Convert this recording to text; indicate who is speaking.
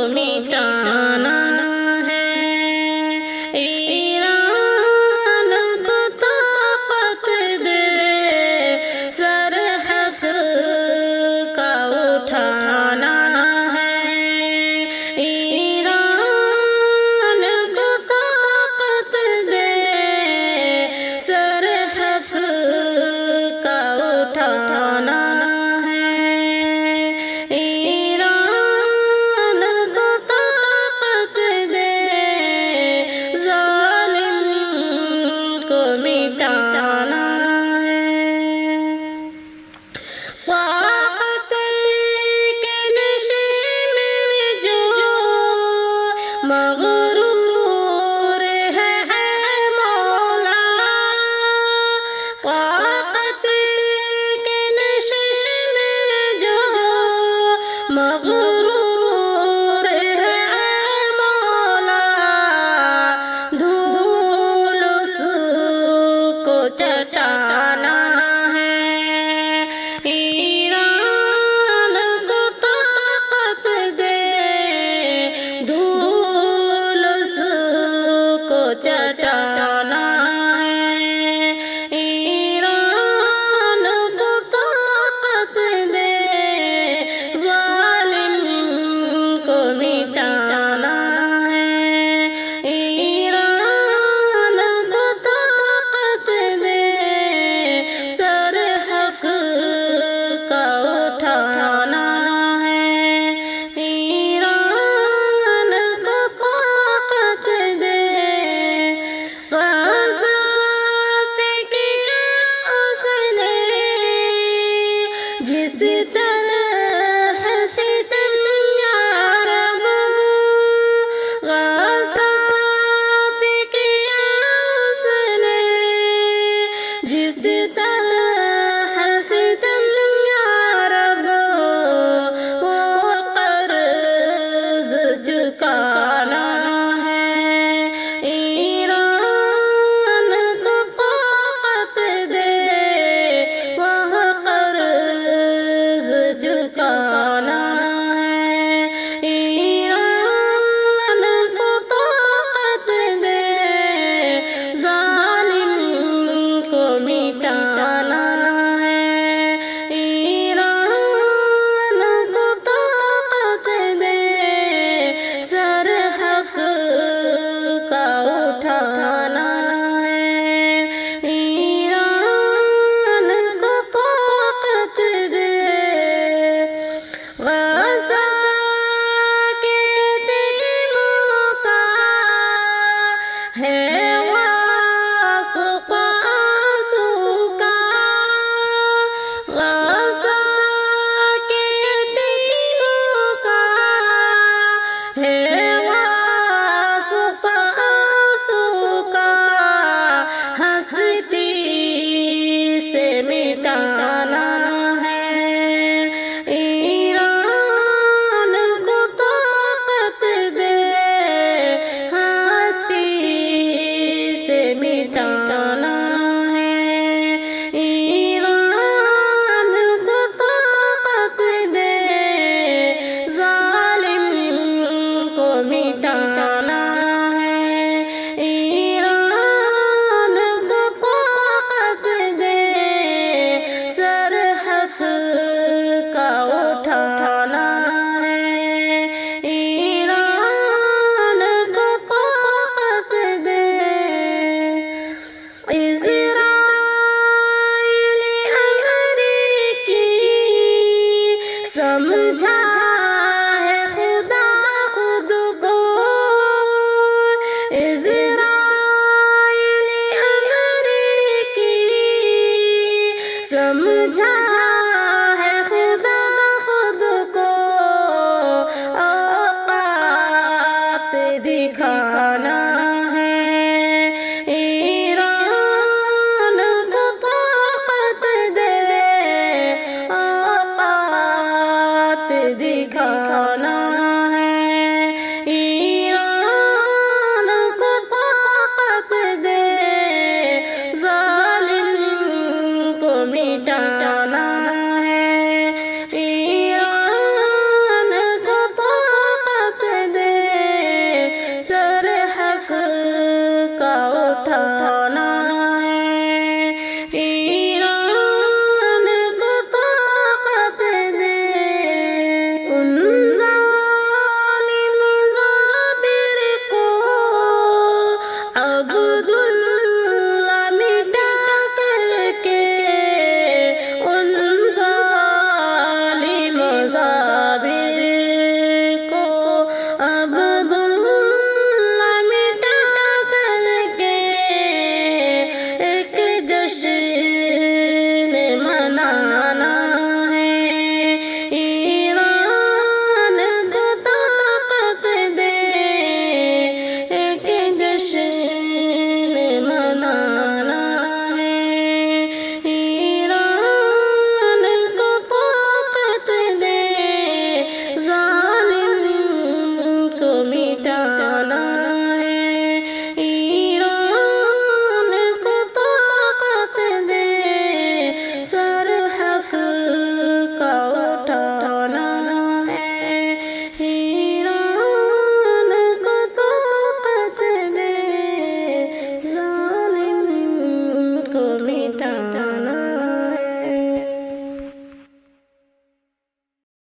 Speaker 1: مٹانا ہے، ایران کو طاقت دے، سر حق کا اٹھانا ہے، ایران کو طاقت دے، سر حق کا اٹھانا ہے، ایران کو طاقت دے، ظالم کو مٹانا ہے، طاقت کے نشے میں جو مغرور ہے مولا، طاقت کے نشے میں جو مغرور ہے مولا، دھول اس کو چٹانا ہے، ایران کو طاقت دے، دھول اس کو چٹانا ہے، ایران کو طاقت دے، ظالم کو مٹانا ہے، ایران کو طاقت دے، سر حق کا اٹھانا ہے، ایران کو طاقت دے، غزہ پہ کیا اس نے جس طرح ستم یا رب، غزہ پہ کیا اس نے جس طرح ستم یا رب، وہ قرض چکانا ہے، ایران کو طاقت دے، وہ قرض چکانا ہے، ایران کو طاقت دے، ظالم کو مٹانا ہے، ایران کو طاقت دے، سر حق کا اٹھانا ہے، ایران کو طاقت دے، غزہ کے یتیموں کا ہے واسطہ آنسو کا، غزہ کے یتیموں کا ہے واسطہ آنسو کا، ہستی سے مٹانا ہے، ایران کو طاقت دے، ہستی سے مٹانا ہے، ایران کو طاقت دے، ظالم کو مٹانا ہے، ایران کو طاقت دے، سر حق کا اٹھانا ہے، ایران کو طاقت دے، اسرائیلی امریکی سمجھا ہے خدا خود کو، اسرائیلی امریکی سمجھا ہے خدا خود کو، اوقات دکھانا